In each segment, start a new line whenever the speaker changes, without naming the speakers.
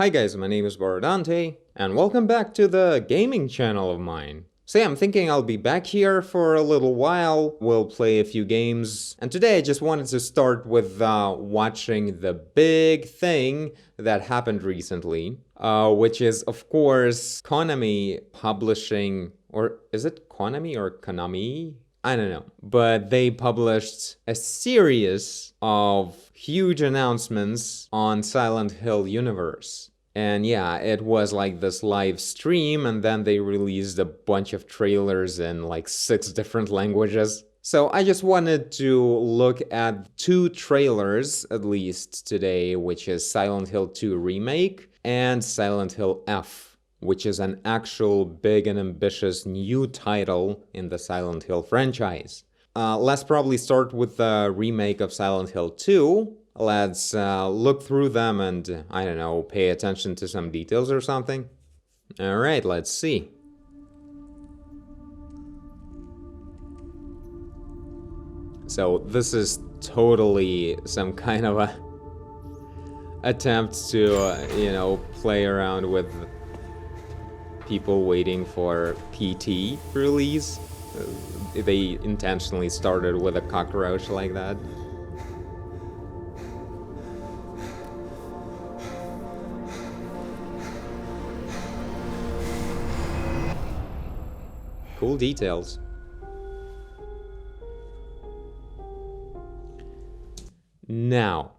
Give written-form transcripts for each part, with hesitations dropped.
Hi guys, my name is Borodante, and welcome back to the gaming channel of mine. So yeah, I'm thinking I'll be back here for a little while, we'll play a few games, and today I just wanted to start with watching the big thing that happened recently, which is of course Konami publishing, or is it Konami or Konami? I don't know, but they published a series of huge announcements on Silent Hill universe. And yeah, it was like this live stream, and then they released a bunch of trailers in like 6 different languages. So I just wanted to look at 2 trailers, at least today, which is Silent Hill 2 Remake and Silent Hill F, which is an actual big and ambitious new title in the Silent Hill franchise. Let's probably start with the remake of Silent Hill 2. Let's look through them and, I don't know, pay attention to some details or something. Alright, let's see. So this is totally some kind of a attempt to, play around with people waiting for PT release. They intentionally started with a cockroach like that. Cool details. Now,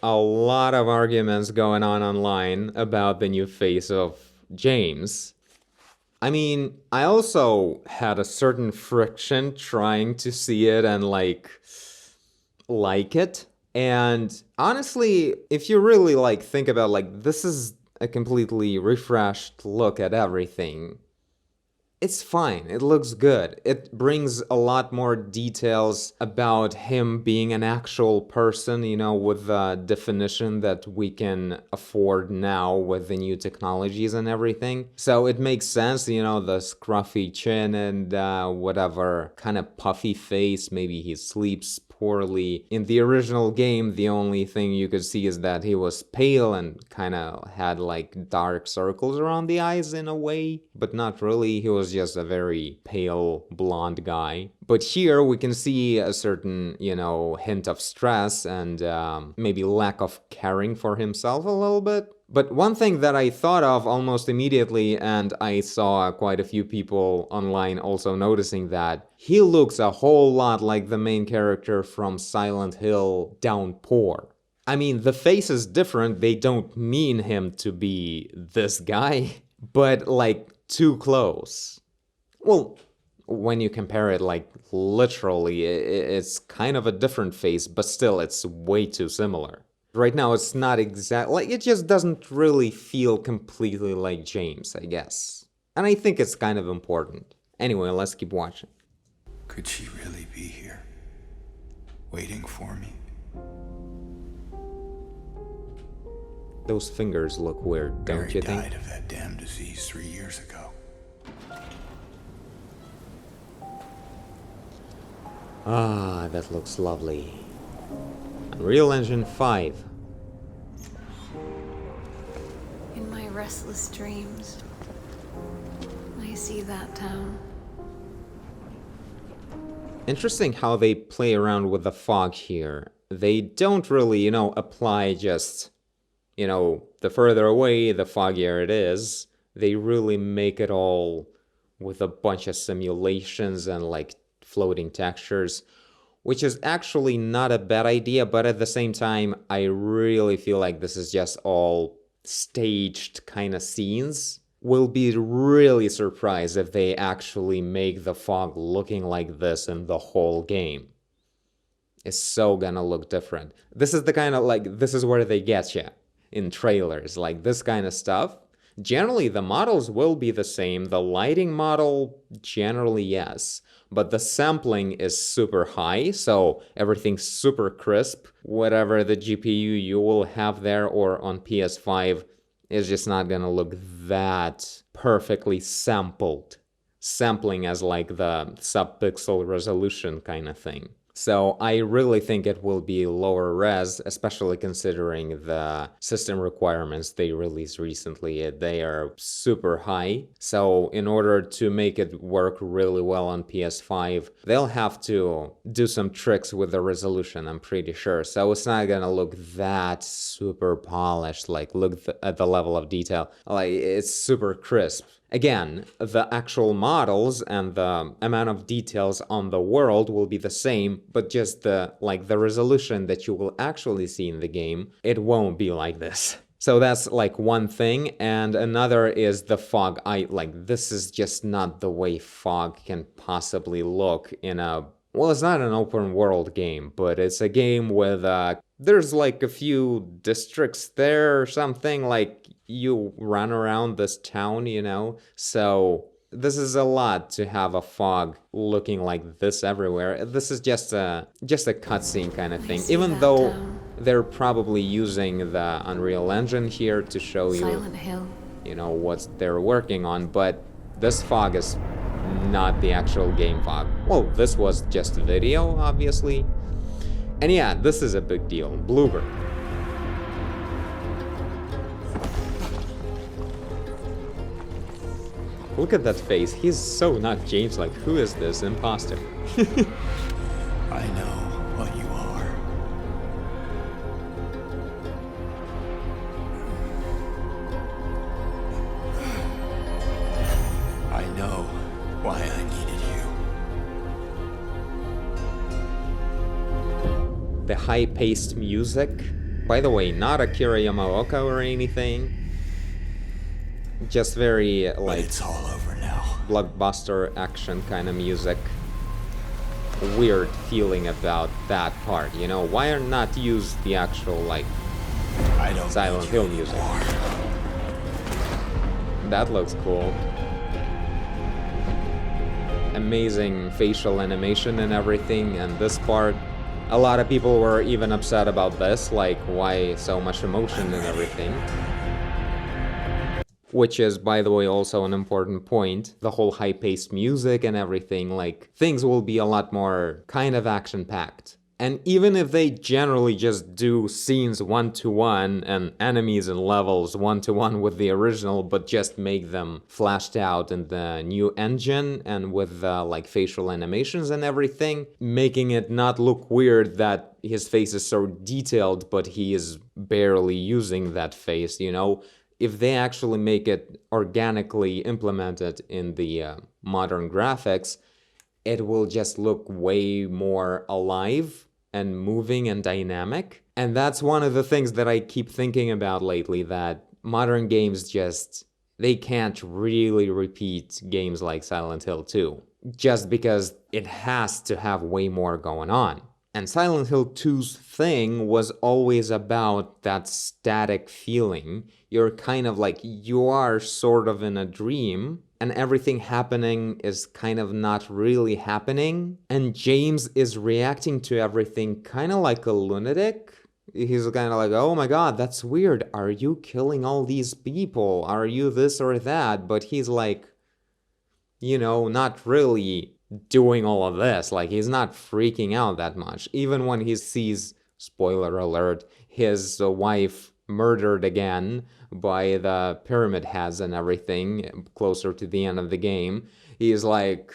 a lot of arguments going on online about the new face of James. I mean, I also had a certain friction trying to see it and like it. And honestly, if you really think about this is a completely refreshed look at everything. It's fine, it looks good. It brings a lot more details about him being an actual person, with the definition that we can afford now with the new technologies and everything. So it makes sense, the scruffy chin and whatever kind of puffy face. Maybe he sleeps poorly. In the original game, the only thing you could see is that he was pale and kind of had dark circles around the eyes in a way, but not really. He was just a very pale blonde guy. But here we can see a certain, hint of stress and maybe lack of caring for himself a little bit. But one thing that I thought of almost immediately, and I saw quite a few people online also noticing that, he looks a whole lot like the main character from Silent Hill Downpour. I mean, the face is different, they don't mean him to be this guy, but too close. Well, when you compare it literally, it's kind of a different face, but still it's way too similar. Right now it's not exactly, it just doesn't really feel completely like James, I guess. And I think it's kind of important. Anyway, let's keep watching.
Could she really be here, waiting for me?
Those fingers look weird, don't you think?
Barry died of that damn disease 3 years ago.
Ah, that looks lovely. Unreal Engine 5.
In my restless dreams, I see that town.
Interesting how they play around with the fog here. They don't really, apply just, the further away, the foggier it is. They really make it all with a bunch of simulations and floating textures, which is actually not a bad idea, but at the same time, I really feel like this is just all staged kind of scenes. Will be really surprised if they actually make the fog looking like this in the whole game. It's so gonna look different. This is the kind of this is where they get you in trailers, this kind of stuff. Generally, the models will be the same. The lighting model, generally, yes. But the sampling is super high, so everything's super crisp. Whatever the GPU you will have there or on PS5 is just not gonna look that perfectly sampled. Sampling as the sub-pixel resolution kind of thing. So I really think it will be lower res, especially considering the system requirements they released recently. They are super high. So in order to make it work really well on PS5, they'll have to do some tricks with the resolution, I'm pretty sure. So it's not gonna look that super polished, like look at the level of detail. Like it's super crisp. Again, the actual models and the amount of details on the world will be the same, but just the resolution that you will actually see in the game, it won't be like this. So that's like one thing, and another is the fog. This is just not the way fog can possibly look in a, well, it's not an open world game, but it's a game with there's like a few districts there or something, like you run around this town, you know? So this is a lot to have a fog looking like this everywhere. This is just a cutscene kind of thing. Even though they're probably using the Unreal Engine here to show
Silent Hill.
you know, what they're working on, but this fog is not the actual game fog. Well, this was just video, obviously. And yeah, this is a big deal. Bloober. Look at that face. He's so not James. Like, who is this imposter?
I know what you are. I know why I needed you.
The high-paced music. By the way, not Akira Yamaoka or anything. Just very, like,
But it's all over now.
blockbuster action kind of music. Weird feeling about that part, you know? Why not use the actual, like,
I don't
Silent
need you
Hill music?
anymore.
That looks cool. Amazing facial animation and everything, and this part, a lot of people were even upset about this, like, why so much emotion and everything. Which is, by the way, also an important point. The whole high-paced music and everything, like, things will be a lot more kind of action-packed. And even if they generally just do scenes one-to-one and enemies and levels one-to-one with the original, but just make them flashed out in the new engine and with like facial animations and everything, making it not look weird that his face is so detailed, but he is barely using that face, you know? If they actually make it organically implemented in the modern graphics, it will just look way more alive and moving and dynamic. And that's one of the things that I keep thinking about lately, that modern games just, they can't really repeat games like Silent Hill 2, just because it has to have way more going on. And Silent Hill 2's thing was always about that static feeling. You're kind of like, you are sort of in a dream, and everything happening is kind of not really happening. And James is reacting to everything kind of like a lunatic. He's kind of like, oh my god, that's weird. Are you killing all these people? Are you this or that? But he's like, you know, not really doing all of this. Like, he's not freaking out that much. Even when he sees, spoiler alert, his wife murdered again by the pyramid heads and everything closer to the end of the game, he's like,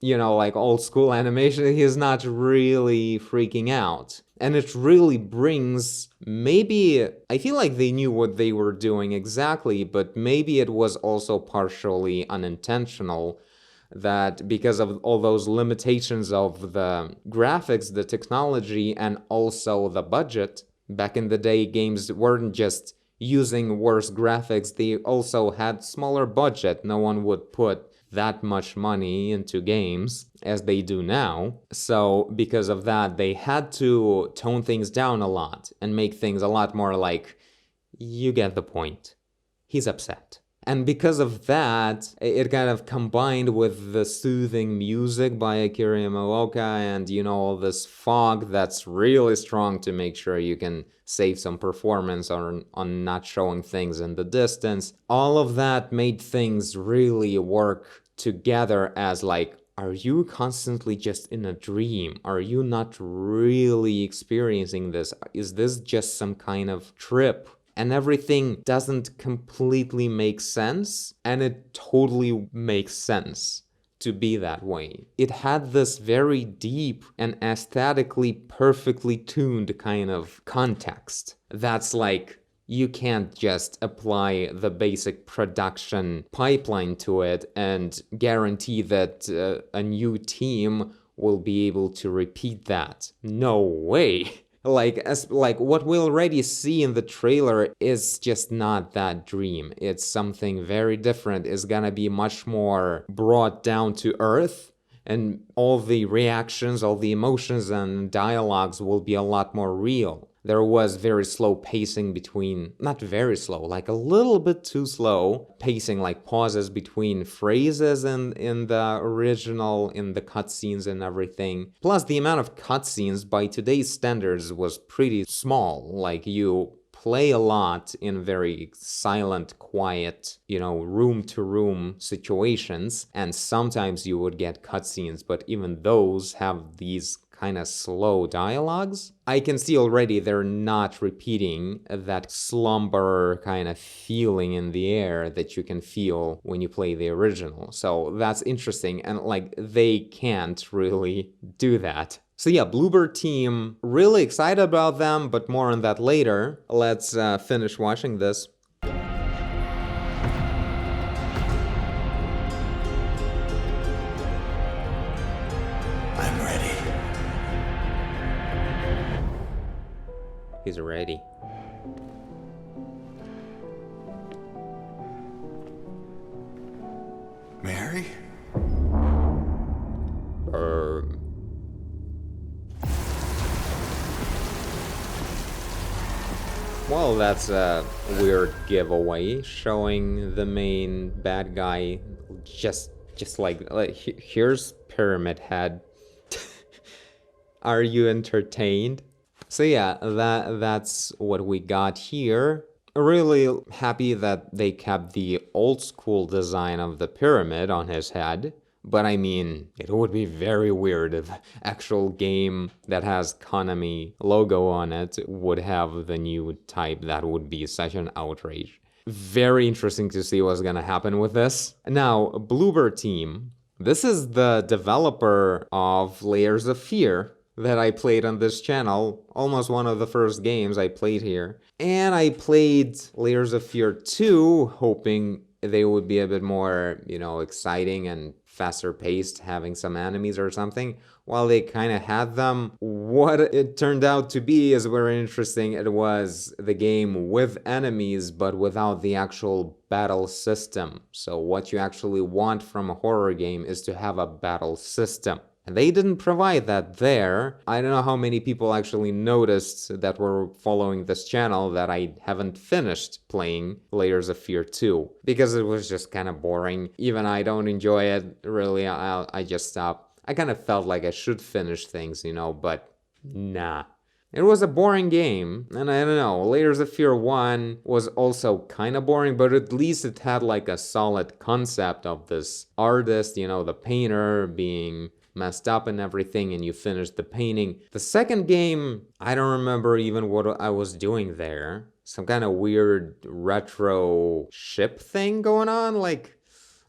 you know, like old school animation, he's not really freaking out. And it really brings, maybe, I feel like they knew what they were doing exactly, but maybe it was also partially unintentional, that because of all those limitations of the graphics, the technology, and also the budget, back in the day, games weren't just using worse graphics, they also had smaller budget. No one would put that much money into games as they do now. So because of that, they had to tone things down a lot and make things a lot more like, you get the point. He's upset. And because of that, it kind of combined with the soothing music by Akira Yamaoka and, you know, all this fog that's really strong to make sure you can save some performance on not showing things in the distance. All of that made things really work together as like, are you constantly just in a dream? Are you not really experiencing this? Is this just some kind of trip? And everything doesn't completely make sense, and it totally makes sense to be that way. It had this very deep and aesthetically perfectly tuned kind of context that's like, you can't just apply the basic production pipeline to it and guarantee that a new team will be able to repeat that. No way. Like what we already see in the trailer is just not that dream. It's something very different. It's gonna be much more brought down to earth, and all the reactions, all the emotions and dialogues will be a lot more real. There was very slow pacing between, not very slow, like a little bit too slow pacing, like pauses between phrases in the original, in the cutscenes and everything. Plus, the amount of cutscenes by today's standards was pretty small. Like, you play a lot in very silent, quiet, room-to-room situations, and sometimes you would get cutscenes, but even those have these kind of slow dialogues. I can see already they're not repeating that slumber kind of feeling in the air that you can feel when you play the original. So that's interesting, and like they can't really do that. So yeah, Bloober Team, really excited about them, but more on that later. Let's finish watching this.
I'm ready.
He's ready.
Mary?
Well, that's a weird giveaway, showing the main bad guy just like here's Pyramid Head. Are you entertained? So yeah, that's what we got here. Really happy that they kept the old school design of the pyramid on his head. But I mean, it would be very weird if actual game that has Konami logo on it would have the new type. That would be such an outrage. Very interesting to see what's gonna happen with this. Now, Bloober Team. This is the developer of Layers of Fear that I played on this channel. Almost one of the first games I played here. And I played Layers of Fear 2, hoping they would be a bit more, exciting and faster paced, having some enemies or something. While they kind of had them, what it turned out to be is very interesting. It was the game with enemies, but without the actual battle system. So what you actually want from a horror game is to have a battle system. And they didn't provide that there. I don't know how many people actually noticed that were following this channel that I haven't finished playing Layers of Fear 2. Because it was just kind of boring. Even I don't enjoy it, really. I just stopped. I kind of felt like I should finish things, but nah. It was a boring game, and I don't know, Layers of Fear 1 was also kind of boring, but at least it had like a solid concept of this artist, the painter being messed up and everything, and you finished the painting. The second game, I don't remember even what I was doing there. Some kind of weird retro ship thing going on, like,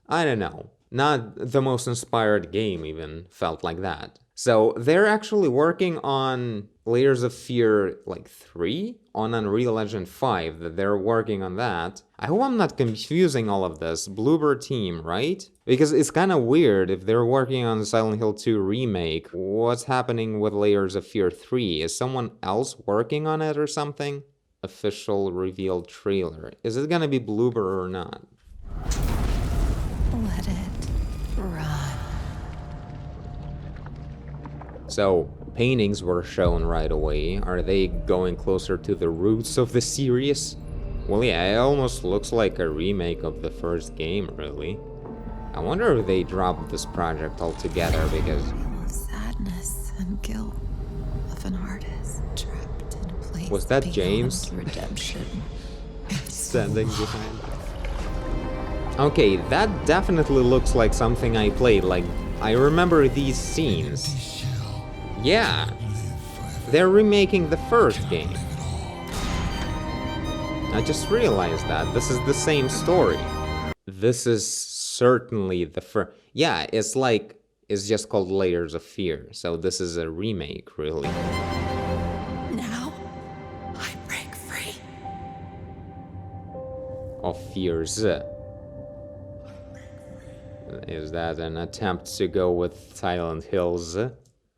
I don't know. Not the most inspired game even felt like that. So they're actually working on Layers of Fear 3 on Unreal Engine 5, that they're working on that. I hope I'm not confusing all of this. Bloober Team, right? Because it's kind of weird if they're working on Silent Hill 2 remake. What's happening with Layers of Fear 3? Is someone else working on it or something? Official revealed trailer. Is it gonna be Bloober or not?
Let it run.
So, paintings were shown right away. Are they going closer to the roots of the series? Well, yeah, it almost looks like a remake of the first game, really. I wonder if they dropped this project altogether, because...
Of sadness and guilt of an artist trapped in a place.
Was that James?
beyond redemption.
Standing behind. Okay, that definitely looks like something I played, like I remember these scenes. Yeah, they're remaking the first game. I just realized that. This is the same story. This is certainly the first. Yeah, it's like, it's just called Layers of Fear. So this is a remake, really.
Now, I break free.
Of Fears. Is that an attempt to go with Silent Hill's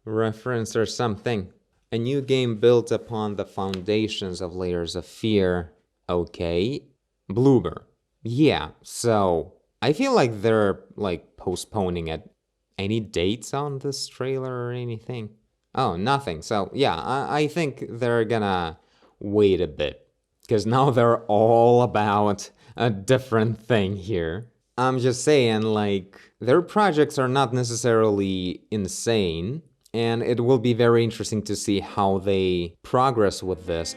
reference or something? A new game built upon the foundations of Layers of Fear. Okay. Bloober. Yeah, so I feel like they're like postponing it. Any dates on this trailer or anything? Oh, nothing. So yeah, I think they're gonna wait a bit. Because now they're all about a different thing here. I'm just saying, like, their projects are not necessarily insane, and it will be very interesting to see how they progress with this.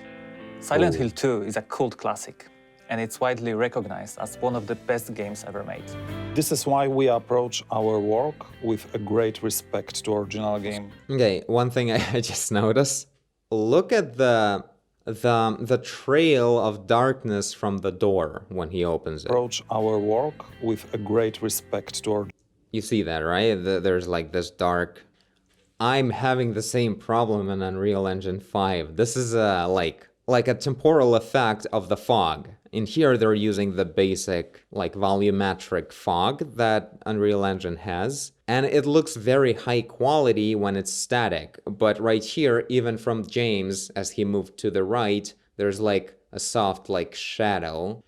Silent Hill 2 is a cult classic, and it's widely recognized as one of the best games ever made.
This is why we approach our work with a great respect to original game.
Okay, one thing I just noticed. Look at the trail of darkness from the door when he opens it.
Approach our work with a great respect to our...
You see that, right? There's like this dark... I'm having the same problem in Unreal Engine 5. This is like a temporal effect of the fog. In here, they're using the basic, like, volumetric fog that Unreal Engine has. And it looks very high quality when it's static. But right here, even from James, as he moved to the right, there's like a soft, like, shadow.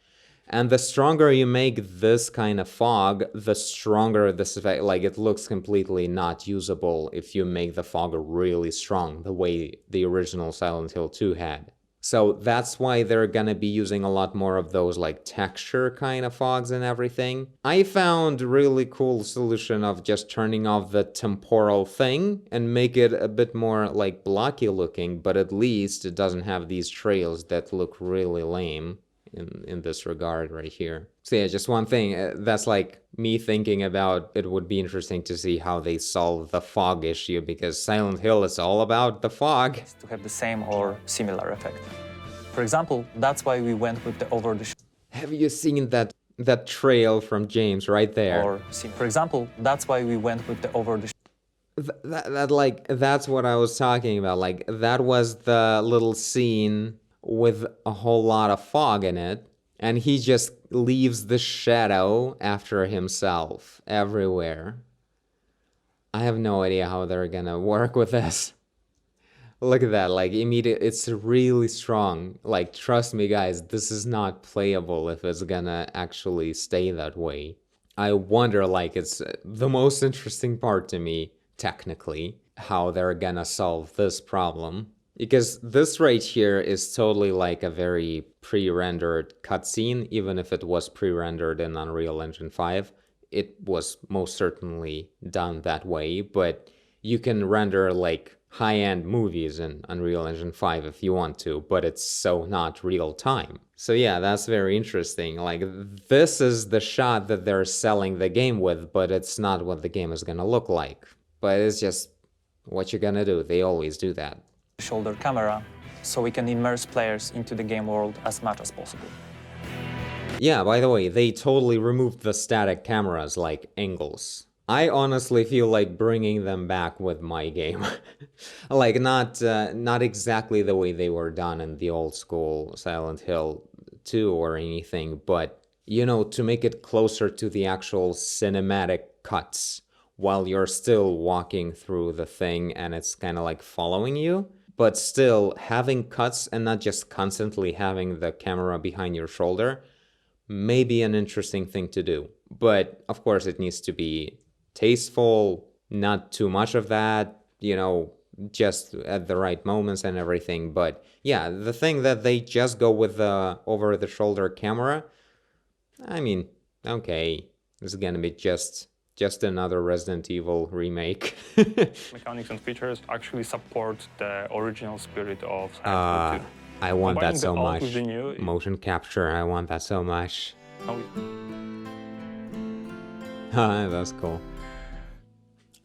And the stronger you make this kind of fog, the stronger this effect, like, it looks completely not usable if you make the fog really strong, the way the original Silent Hill 2 had. So that's why they're gonna be using a lot more of those like texture kind of fogs and everything. I found a really cool solution of just turning off the temporal thing and make it a bit more like blocky looking, but at least it doesn't have these trails that look really lame in this regard right here. So yeah, just one thing, that's like me thinking about it would be interesting to see how they solve the fog issue, because Silent Hill is all about the fog.
To have the same or similar effect. For example, that's why we went with the over-the-shoulder.
Have you seen that trail from James right there?
For example, that's why we went with the over-the-shoulder.
That's what I was talking about. Like, that was the little scene with a whole lot of fog in it, and he just leaves the shadow after himself everywhere. I have no idea how they're gonna work with this. Look at that, like, immediate, it's really strong. Like, trust me, guys, this is not playable if it's gonna actually stay that way. I wonder, like, it's the most interesting part to me, technically, how they're gonna solve this problem. Because this right here is totally like a very pre-rendered cutscene, even if it was pre-rendered in Unreal Engine 5. It was most certainly done that way, but you can render like high-end movies in Unreal Engine 5 if you want to, but it's so not real time. So yeah, that's very interesting. Like, this is the shot that they're selling the game with, but it's not what the game is gonna look like. But it's just what you're gonna do. They always do that.
Shoulder camera, so we can immerse players into the game world as much as possible.
Yeah, by the way, they totally removed the static cameras, like angles. I honestly feel like bringing them back with my game. Like, not exactly the way they were done in the old school Silent Hill 2 or anything, but, you know, to make it closer to the actual cinematic cuts while you're still walking through the thing and it's kind of like following you. But still, having cuts and not just constantly having the camera behind your shoulder may be an interesting thing to do. But, of course, it needs to be tasteful, not too much of that, you know, just at the right moments and everything. But, yeah, the thing that they just go with the over-the-shoulder camera, I mean, okay, this is gonna be just another Resident Evil remake.
Mechanics and features actually support the original spirit of Silent Hill 2.
I want that so much.
With the new,
motion capture, I want that so much.
Oh.
That's cool.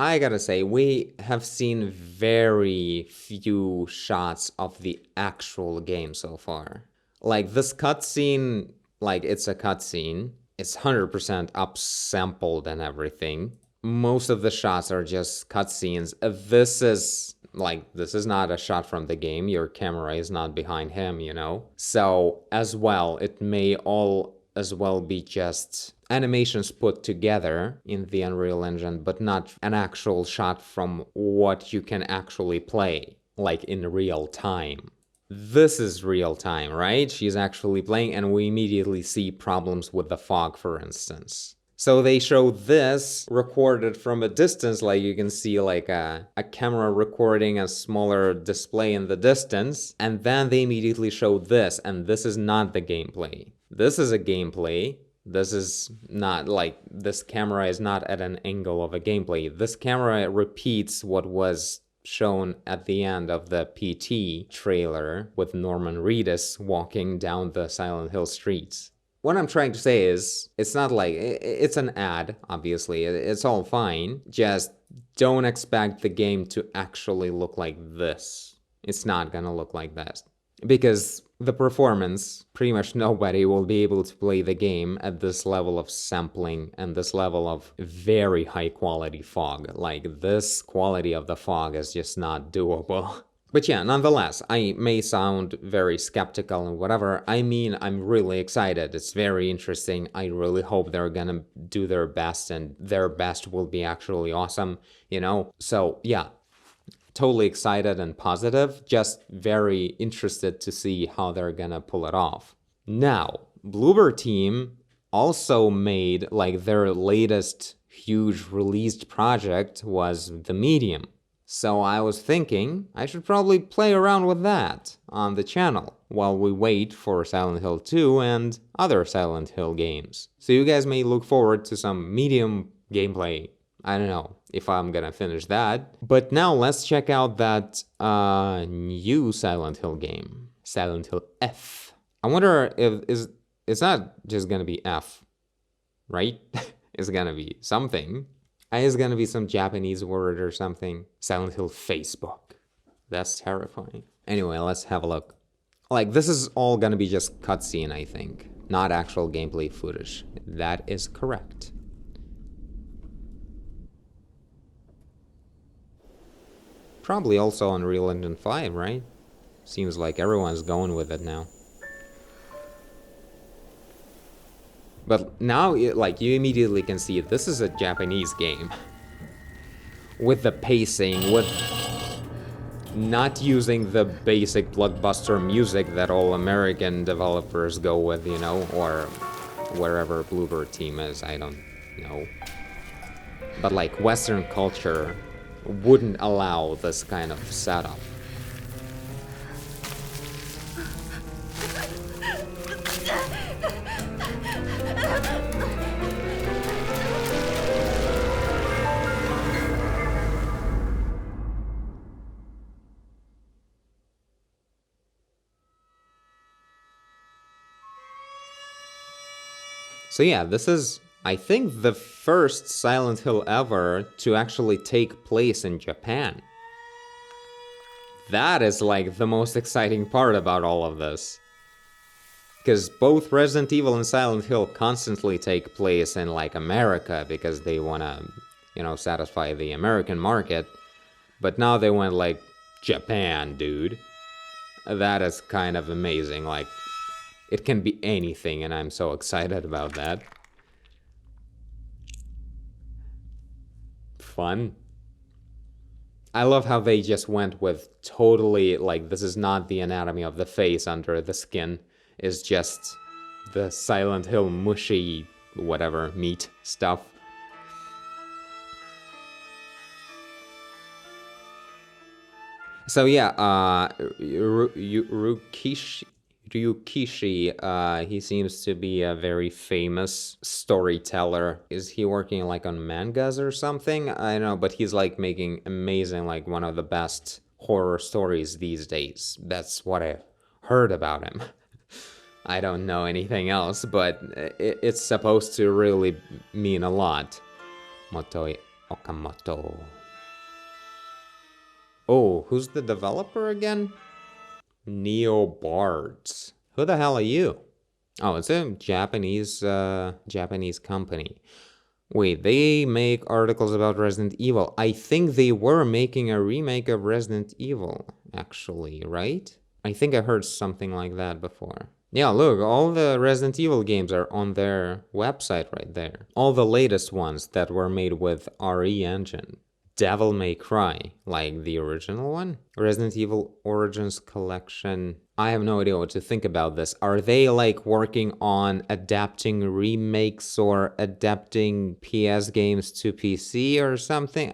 I gotta say, we have seen very few shots of the actual game so far. Like, this cutscene, like, it's a cutscene. It's 100% upsampled and everything. Most of the shots are just cutscenes. This is not a shot from the game. Your camera is not behind him, you know? So, as well, it may all as well be just animations put together in the Unreal Engine, but not an actual shot from what you can actually play, like in real time. This is real time, right? She's actually playing, and we immediately see problems with the fog, for instance. So they show this recorded from a distance, like you can see like a camera recording a smaller display in the distance, and then they immediately show this, and this is not the gameplay. This is a gameplay. This is not like, this camera is not at an angle of a gameplay. This camera repeats what was shown at the end of the PT trailer with Norman Reedus walking down the Silent Hill streets. What I'm trying to say is, it's not like, it's an ad, obviously, it's all fine, just don't expect the game to actually look like this. It's not gonna look like that. Because the performance, pretty much nobody will be able to play the game at this level of sampling and this level of very high quality fog. Like, this quality of the fog is just not doable. But yeah, nonetheless, I may sound very skeptical and whatever. I mean, I'm really excited. It's very interesting. I really hope they're gonna do their best, and their best will be actually awesome, you know? So yeah, totally excited and positive. Just very interested to see how they're gonna pull it off. Now, Bloober Team also made, like, their latest huge released project was The Medium. So I was thinking I should probably play around with that on the channel while we wait for Silent Hill 2 and other Silent Hill games. So you guys may look forward to some Medium gameplay. I don't know if I'm gonna finish that. But now let's check out that new Silent Hill game, Silent Hill F. I wonder if it's not just gonna be F, right? It's gonna be something. It's gonna be some Japanese word or something. Silent Hill Facebook. That's terrifying. Anyway, let's have a look. Like, this is all gonna be just cutscene, I think. Not actual gameplay footage. That is correct. Probably also on Unreal Engine 5, right? Seems like everyone's going with it now. But now, like, you immediately can see this is a Japanese game. With the pacing, with not using the basic blockbuster music that all American developers go with, you know, or wherever Bloober Team is, I don't know. But like, Western culture wouldn't allow this kind of setup. So yeah, this is, I think, the first Silent Hill ever to actually take place in Japan. That is like the most exciting part about all of this. Because both Resident Evil and Silent Hill constantly take place in like America because they want to, you know, satisfy the American market. But now they went like, Japan, dude. That is kind of amazing. Like, it can be anything, and I'm so excited about that. Fun. I love how they just went with totally, like, this is not the anatomy of the face under the skin. It's just the Silent Hill mushy, whatever, meat stuff. So yeah, Ryukishi, he seems to be a very famous storyteller. Is he working like on mangas or something? I don't know, but he's like making amazing, like one of the best horror stories these days. That's what I heard about him. I don't know anything else, but it's supposed to really mean a lot. Motoi Okamoto. Oh, who's the developer again? Neobards. Who the hell are you? Oh, it's a Japanese company. Wait, they make articles about Resident Evil. I think they were making a remake of Resident Evil, actually, right? I think I heard something like that before. Yeah, look, all the Resident Evil games are on their website right there. All the latest ones that were made with RE Engine. Devil May Cry, like the original one. Resident Evil Origins Collection. I have no idea what to think about this. Are they like working on adapting remakes or adapting PS games to PC or something?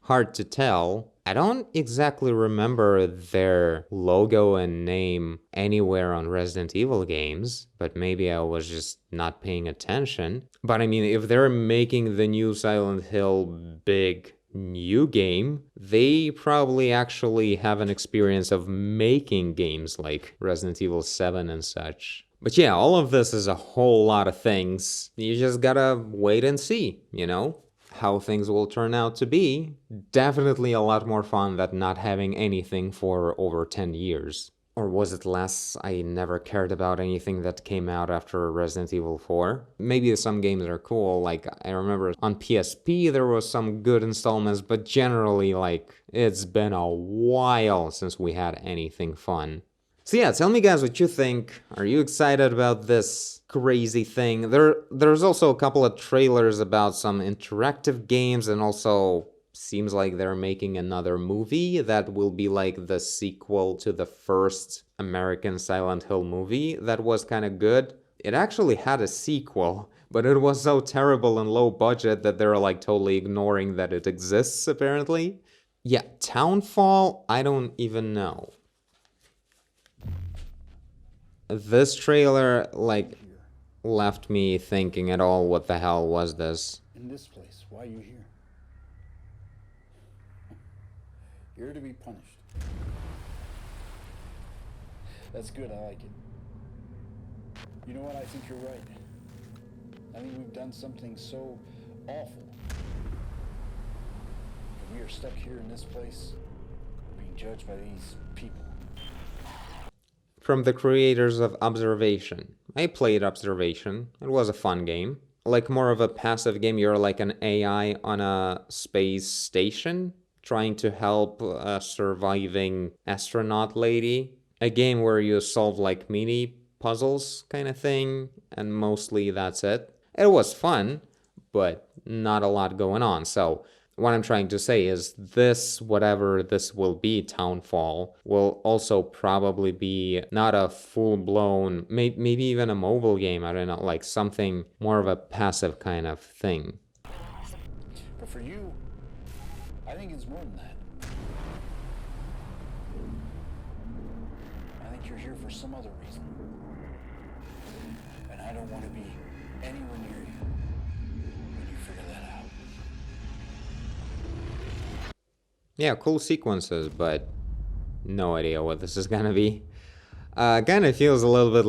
Hard to tell. I don't exactly remember their logo and name anywhere on Resident Evil games, but maybe I was just not paying attention. But I mean, if they're making the new Silent Hill big new game, they probably actually have an experience of making games like Resident Evil 7 and such. But yeah, all of this is a whole lot of things. You just gotta wait and see, you know, how things will turn out to be. Definitely a lot more fun than not having anything for over 10 years. Or was it less? I never cared about anything that came out after Resident Evil 4. Maybe some games are cool, like I remember on PSP there was some good installments, but generally like it's been a while since we had anything fun. So yeah, tell me guys what you think. Are you excited about this crazy thing? There's also a couple of trailers about some interactive games, and also seems like they're making another movie that will be like the sequel to the first American Silent Hill movie that was kind of good. It actually had a sequel, but it was so terrible and low budget that they're like totally ignoring that it exists apparently. Yeah, Townfall, I don't even know. This trailer like left me thinking at all, what the hell was this?
In this place, why are you here? You're to be punished. That's good, I like it. You know what, I think you're right. I think we've done something so awful. We are stuck here in this place, being judged by these people.
From the creators of Observation. I played Observation. It was a fun game. Like more of a passive game, you're like an AI on a space station, trying to help a surviving astronaut lady. A game where you solve like mini puzzles kind of thing, and mostly that's it. It was fun, but not a lot going on. So what I'm trying to say is this, whatever this will be, Townfall, will also probably be not a full-blown, maybe even a mobile game, I don't know, like something more of a passive kind of thing.
But for you, I think it's more than that. I think you're here for some other reason. And I don't want to be anywhere near you when you figure that out.
Yeah, cool sequences, but no idea what this is gonna be. Kind of feels a little bit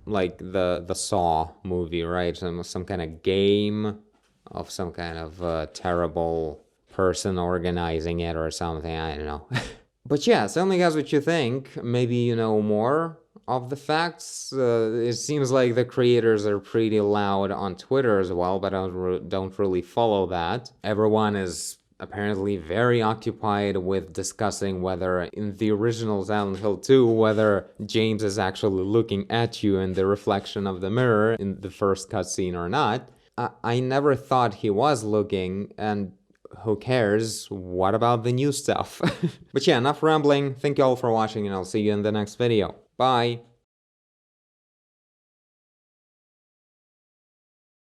like the Saw movie, right? Some kind of game of some kind of terrible person organizing it or something, I don't know. But yeah, tell me guys what you think. Maybe you know more of the facts. It seems like the creators are pretty loud on Twitter as well, but I don't really follow that. Everyone is apparently very occupied with discussing whether in the original Silent Hill 2, whether James is actually looking at you in the reflection of the mirror in the first cutscene or not. I never thought he was looking, and who cares? What about the new stuff? But yeah, enough rambling. Thank you all for watching, and I'll see you in the next video. Bye!